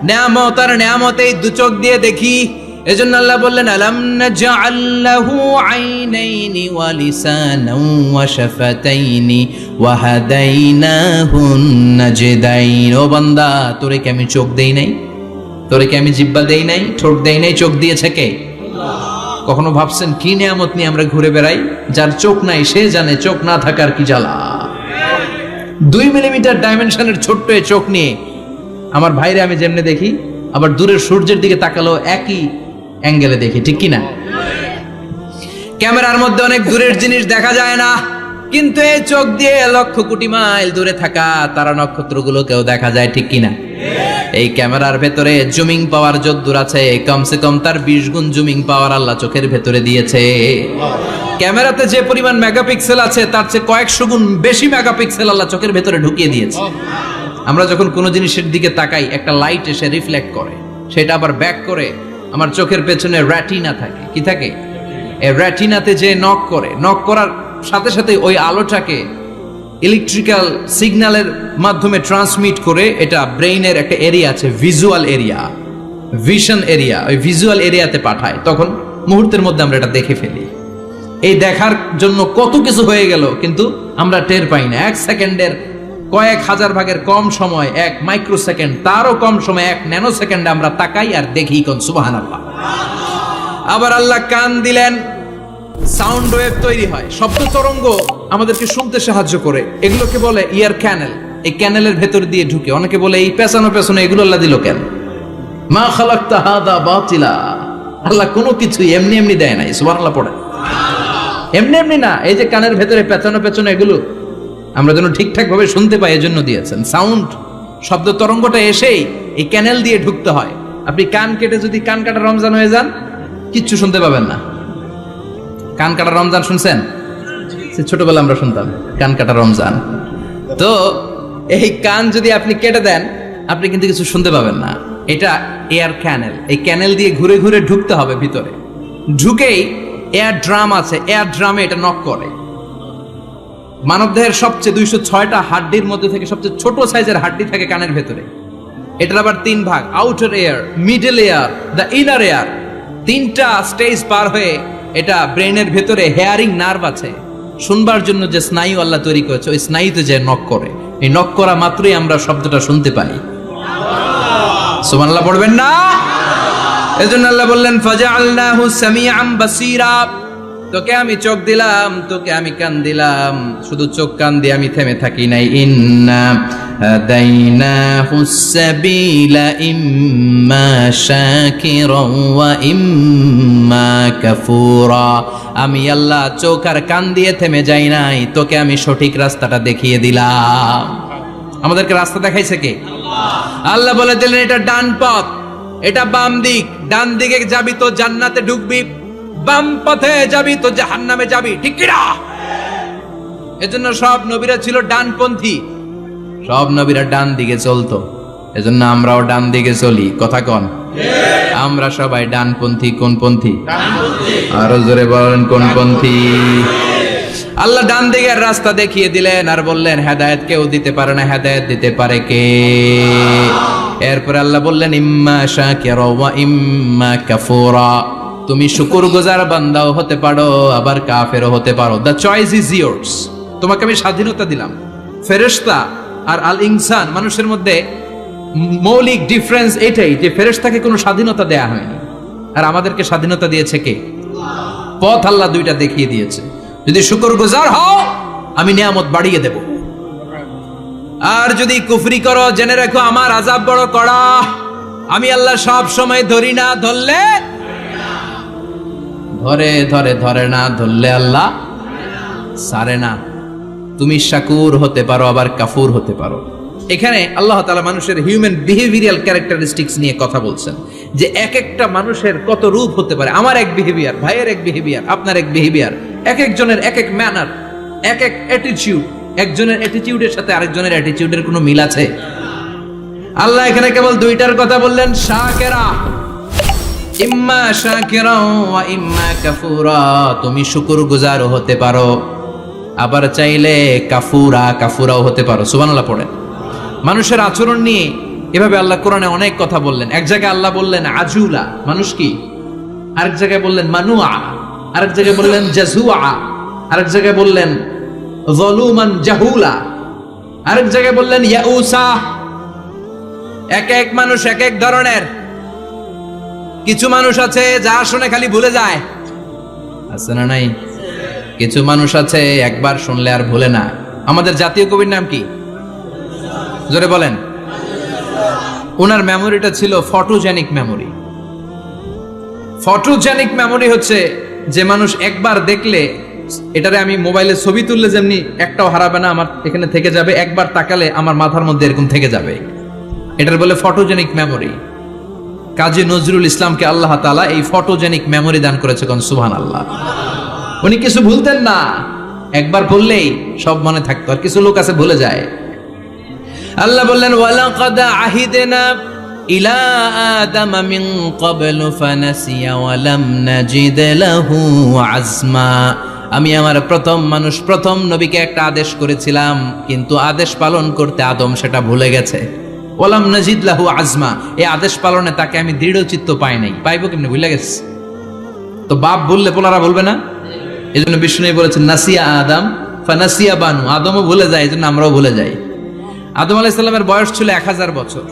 নেয়ামত আর নেয়ামতেই দু চোখ দিয়ে দেখি। এজন্য আল্লাহ বললেন আলাম নাজআল লাহু আইনাইনি ওয়া লিসানান ওয়া শাফাতাইনি ওয়া হাদাইনাহুন নাজদাইন। ও বান্দা, তোরে কি আমি চোখ দেই নাই? তোরে কি আমি জিহ্বা দেই নাই? ঠোঁট দেই নাই? চোখ দিয়েছে কে? আল্লাহ। কখনো ভাবছেন কি নিয়ামত নিয়ে আমরা ঘুরে বেড়াই? যার চোখ নাই সে জানে চোখ না থাকার কি জ্বালা। 2 মিলিমিটার ডাইমেনশনের ছোট্ট এই চোখ নিয়ে আমার ভাইরে আমি যেমনে দেখি, আবার দূরের সূর্যের দিকে তাকালো একই অ্যাঙ্গেলে দেখি, ঠিক কি না? ক্যামেরার মধ্যে অনেক দূরের জিনিস দেখা যায় না, কিন্তু এই চোখ দিয়ে লক্ষ কোটি মাইল দূরে থাকা তারা নক্ষত্রগুলোকেও দেখা যায়, ঠিক কি না? এই ক্যামেরার ভেতরে জুমিং পাওয়ার যদ্দূর আছে, কমসে কম তার 20 গুণ জুমিং পাওয়ার আল্লাহ চোখের ভেতরে দিয়েছে। ক্যামেরাতে যে পরিমাণ মেগাপিক্সেল আছে তার চেয়ে কয়েকশো গুণ বেশি মেগাপিক্সেল আল্লাহ চোখের ভেতরে ঢুকিয়ে দিয়েছে। আমরা যখন কোনো জিনিসের দিকে তাকাই, একটা লাইট এসে রিফ্লেক্ট করে, সেটা আবার ব্যাক করে আমার চোখের পেছনে রেটিনা থাকে। কি থাকে? এই রেটিনাতে যে নক করে, নক করার সাথে সাথে ওই আলোটাকে ইলেকট্রিক্যাল সিগন্যালের মাধ্যমে ট্রান্সমিট করে এটা ব্রেইনের একটা এরিয়া আছে, ভিজুয়াল এরিয়া, ভিশন এরিয়া, ওই ভিজুয়াল এরিয়াতে পাঠায়। তখন মুহূর্তের মধ্যে আমরা এটা দেখে ফেলি। এই দেখার জন্য কত কিছু হয়ে গেল, কিন্তু আমরা টের পাই না। 1 সেকেন্ডের কয়েক হাজার ভাগের কম সময়, 1 মাইক্রোসেকেন্ড, তারও কম সময়, 1 ন্যানো সেকেন্ডে আমরা তাকাই আর দেখি। কোন সুবহানাল্লাহ। আবার আল্লাহ কান দিলেন, সাউন্ড ওয়েভ তৈরি হয়, শব্দ তরঙ্গ আমাদেরকে শুনতে সাহায্য করে। এগুলোকে বলে ইয়ার ক্যানেল। এই ক্যানেলের ভেতর দিয়ে ঢুকে। অনেকে বলে এই পেছানো পেছনে এগুলো আল্লাহ দিল কেন? মা খালাকতা হাদা বাতিলা। আল্লাহ কোনো কিছুই এমনি এমনি দেয় নাই। সুবহানাল্লাহ পড়ে। এমনি এমনি না, এই যে কানের ভেতরে পেছানো পেছনে এগুলো আমরা যেন ঠিকঠাক ভাবে শুনতে পাই, এজন্য দিয়েছেন। সাউন্ড, শব্দ তরঙ্গটা এসেই এই ক্যানেল দিয়ে ঢুকতে হয়। আপনি কান কেটে যদি কান কাটা রমজান হয়ে যান, কিচ্ছু শুনতে পাবেন না। কান কাটা রমজান শুনছেন? ছোটবেলা আমরা শুনতাম কান কাটা রমজান। তো এই কান যদি আপনি কেটে দেন, আপনি কিন্তু কিছু শুনতে পাবেন না। এটা এয়ার ক্যানেল। এই ক্যানেল দিয়ে ঘুরে ঘুরে ঢুকতে হবে ভিতরে। ঢুকেই এয়ার ড্রাম আছে, এয়ার ড্রামে এটা নক করে। মানবদেহের সবচেয়ে 206টা হাড্ডির মধ্যে থেকে সবচেয়ে ছোট সাইজের হাড্ডি থাকে কানের ভেতরে। এটার আবার 3 ভাগ, outer air, middle air, the inner air. 3টা স্টেজ পার হয়ে এটা ব্রেনের ভেতরে হেয়ারিং নার্ভ আছে, শুনবার জন্য যে স্নায়ু আল্লাহ তৈরি করেছে, ওই স্নায়ুতে যে নক করে। এই নক করা মাত্রই আমরা শব্দটা শুনতে পাই। সুবহানাল্লাহ পড়বেন না? এজন্য আল্লাহ বললেন ফাজআলনাহু সামিআন বাসীরা। তোকে আমি চোখ দিলাম, তোকে আমি কান দিলাম। শুধু চোখ কান দিয়ে আমি থেমে থাকি নাই। ইন্না হাদাইনাহুস সাবিলা ইম্মা শাকিরান ওয়া ইম্মা কাফুরা। আমি আল্লাহ চোখ আর কান দিয়ে থেমে যাই নাই, তোকে আমি সঠিক রাস্তাটা দেখিয়ে দিলাম। আমাদেরকে রাস্তা দেখাইছে কে? আল্লাহ। আল্লাহ বলে দিলেন এটা ডান পথ, এটা বাম দিক। ডান দিকে যাবি তো জান্নাতে ঢুকবি, বাম পথে যাবি তো জাহান্নামে যাবি, ঠিক কি না? এজন্য সব নবীরা ছিল ডানপন্থী, সব নবীরা ডান দিকে চলতো। এজন্য আমরাও ডান দিকে চলি। কথা কন? আমরা সবাই ডানপন্থী। কোন পন্থী? আরো জোরে বলেন, কোন পন্থী? আল্লাহ ডান দিকের রাস্তা দেখিয়ে দিলেন আর বললেন হেদায়েত কেউ দিতে পারে না, হেদায়েত দিতে পারে কে? এরপর আল্লাহ বললেন ইম্মা শাকিরা ওয়া ইম্মা কাফুরা। তুমি শুকরগুজার বান্দাও হতে পারো, আবার কাফেরও হতে পারো। The choice is years. তোমাকে আমি স্বাধীনতা দিলাম। ফেরেশতা আর আল ইনসান, মানুষের মধ্যে মৌলিক ডিফারেন্স এটাই যে ফেরেশতাকে কোনো স্বাধীনতা দেয়া হয়নি, আর আমাদেরকে স্বাধীনতা দিয়েছে কে? পথ আল্লাহ 2টা দেখিয়ে দিয়েছে। যদি শুকরগুজার হও, আমি নিয়ামত বাড়িয়ে দেব। আর যদি কুফরি করো, জেনে রাখো আমার আযাব বড় কড়া। আমি আল্লাহ সব সময় ধরি না, ধরলে ধরে ধরে ধরে না, ধরলে আল্লাহ সারে না। তুমি শাকুর হতে পারো, আবার কাফুর হতে পারো। এখানে আল্লাহ তাআলা মানুষের হিউম্যান বিহেভিয়ারাল ক্যারেক্টারিস্টিক্স নিয়ে কথা বলছেন, যে এক একটা মানুষের কত রূপ হতে পারে। আমার এক বিহেভিয়ার, ভাইয়ের এক বিহেভিয়ার, আপনার এক বিহেভিয়ার, এক একজনের এক এক ম্যানার, এক এক অ্যাটিটিউড। একজনের অ্যাটিটিউডের সাথে আরেকজনের অ্যাটিটিউডের কোনো মিল আছে? আল্লাহ এখানে কেবল 2টার কথা বললেন, শাকিরা, ইম্মা শাকিরা ওয়া ইম্মা কাফুরা। তুমি শুকরগুজারও হতে পারো, আবার চাইলে কাফুরাও হতে পারো। সুবহানাল্লাহ পড়েন। মানুষের আচরণ নিয়ে এভাবে আল্লাহ কোরআনে অনেক কথা বললেন। এক জায়গায় আল্লাহ বললেন আজুলা, মানুষ কি, আরেক জায়গায় বললেন মানুয়া, আরেক জায়গায় বললেন জাজুয়া, আরেক জায়গায় বললেন যলুমান জাহুলা, আরেক জায়গায় বললেন ইয়াউসা। এক এক মানুষ এক এক ধরনের। কিছু মানুষ আছে যা শুনে খালি ভুলে যায়, আছে না নাই? কিছু মানুষ আছে একবার শুনলে আর ভুলে না। আমাদের জাতীয় কবির নাম কি? জোরে বলেন। ওনার মেমোরিটা ছিল ফটোজেনিক মেমোরি। ফটোজেনিক মেমোরি হচ্ছে যে মানুষ একবার দেখলে, এটারে আমি মোবাইলে ছবি তুললে যেমনি একটাও হারাবে না, আমার এখানে থেকে যাবে, একবার তাকালে আমার মাথার মধ্যে এরকম থেকে যাবে, এটার বলে ফটোজেনিক মেমোরি। কাজী নজরুল ইসলামকে আল্লাহ তাআলা এই ফটোজেনিক মেমোরি দান করেছে, কোন সুবহানাল্লাহ। উনি কিছু ভুলতেন না, একবার বললেই সব মনে থাকতো। আর কিছু লোক আছে ভুলে যায়। আল্লাহ বললেন ওয়ালাকাদ আহিদনা ইলা আদামা মিন ক্বাবলু ফানাসিয়া ওয়া লাম নাজিদ লাহু আজমা। আমি আমার প্রথম মানুষ, প্রথম নবীকে একটা আদেশ করেছিলাম, কিন্তু আদেশ পালন করতে আদম সেটা ভুলে গেছে। ওয়ালাম নাজিদ লাহু আজমা, এই আদেশ পালনে তাকে আমি দৃঢ় চিত্ত পাই নাই। পাইবো কেমনে? ভুলে গেছে। তো বাপ বললে পোলারা বলবে না? এজন্য বিষ্ণু বলেছেন নাসিয়া আদম ফানাসিয়া বানু, আদমও ভুলে যায়, এজন্য আমরাও ভুলে যাই। আদম আলাইহিস সালামের বয়স ছিল 1000 বছর।